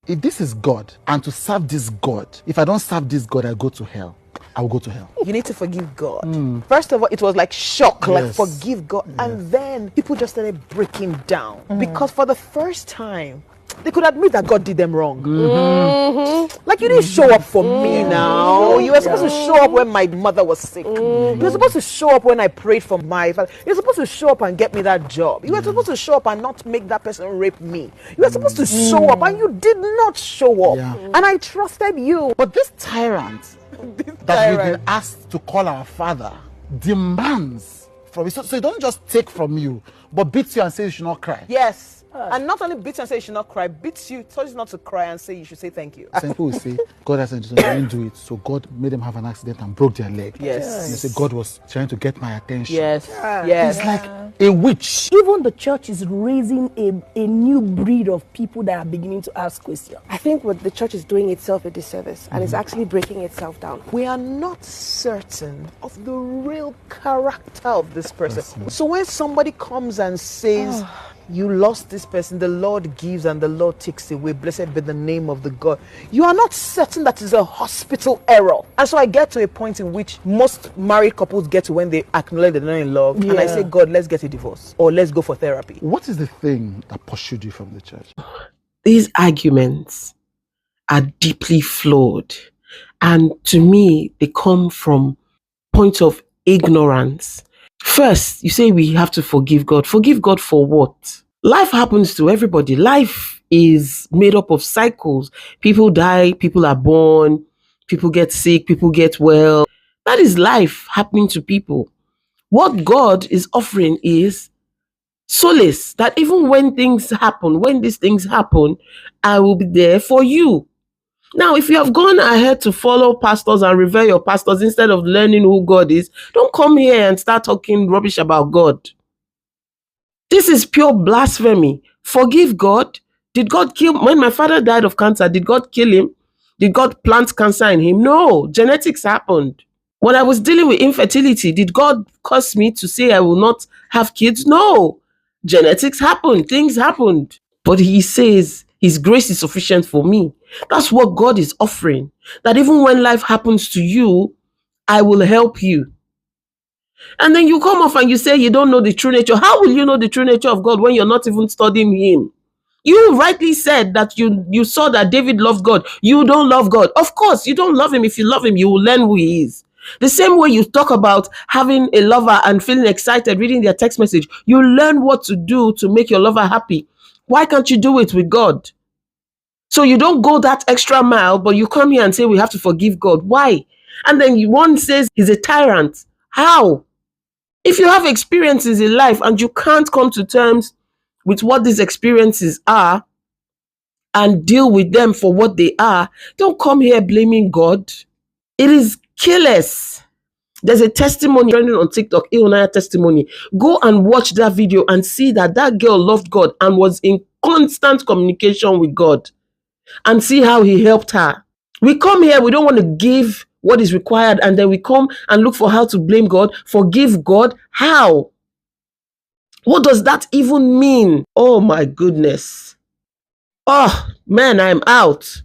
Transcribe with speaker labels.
Speaker 1: if this is God, and to serve this God, if I don't serve this God, I go to hell. I will go to hell.
Speaker 2: You need to forgive God. First of all, it was like shock, like
Speaker 1: Yes.
Speaker 2: forgive God. And then people just started breaking down. Because for the first time, they could admit that God did them wrong. Like, you didn't show up for me now. You were supposed to show up when my mother was sick. You were supposed to show up when I prayed for my father. You were supposed to show up and get me that job. You were supposed to show up and not make that person rape me. You were supposed to show up and you did not show up.
Speaker 1: Yeah.
Speaker 2: And I trusted you.
Speaker 1: But this tyrant that we've been asked to call our father demands from you. So he doesn't just take from you, but beats you and says you should not cry.
Speaker 2: Yes. And not only beats you and say you should not cry, beats you, tells you not to cry and say you should say thank you.
Speaker 1: Some people will say, God has intention, they didn't do it. So God made them have an accident and broke their leg.
Speaker 2: Yes.
Speaker 1: And they say God was trying to get my attention.
Speaker 2: Yes. Yes.
Speaker 1: It's like a witch.
Speaker 3: Even the church is raising a new breed of people that are beginning to ask questions.
Speaker 4: I think what the church is doing itself a disservice and it's actually breaking itself down.
Speaker 2: We are not certain of the real character of this person. So when somebody comes and says, you lost this person, the Lord gives and the Lord takes away, blessed be the name of the God, you are not certain that is a hospital error. And so I get to a point in which most married couples get to when they acknowledge they're not in love, and I say, God, let's get a divorce or let's go for therapy.
Speaker 1: What is the thing that pursued you from the church?
Speaker 5: These arguments are deeply flawed, and to me they come from points of ignorance. First, you say we have to forgive God. Forgive God for what? Life happens to everybody. Life is made up of cycles. People die, people are born, people get sick, people get well. That is life happening to people. What God is offering is solace, that even when things happen, when these things happen, I will be there for you. Now, if you have gone ahead to follow pastors and revere your pastors instead of learning who God is, don't come here and start talking rubbish about God. This is pure blasphemy. Forgive God. Did God kill? When my father died of cancer, did God kill him? Did God plant cancer in him? No, genetics happened. When I was dealing with infertility, did God cause me to say I will not have kids? No, genetics happened. Things happened. But he says, his grace is sufficient for me. That's what God is offering. That even when life happens to you, I will help you. And then you come off and you say you don't know the true nature. How will you know the true nature of God when you're not even studying him? You rightly said that you saw that David loved God. You don't love God. Of course, you don't love him. If you love him, you will learn who he is. The same way you talk about having a lover and feeling excited, reading their text message, you learn what to do to make your lover happy. Why can't you do it with God? So you don't go that extra mile, but you come here and say we have to forgive God. Why? And then one says he's a tyrant. How? If you have experiences in life and you can't come to terms with what these experiences are and deal with them for what they are, don't come here blaming God. It is killers. There's a testimony trending on TikTok, Ilonaya testimony. Go and watch that video and see that that girl loved God and was in constant communication with God, and see how he helped her. We come here, we don't want to give what is required, and then we come and look for how to blame God. Forgive God? How? What does that even mean? Oh my goodness. Oh man, I'm out.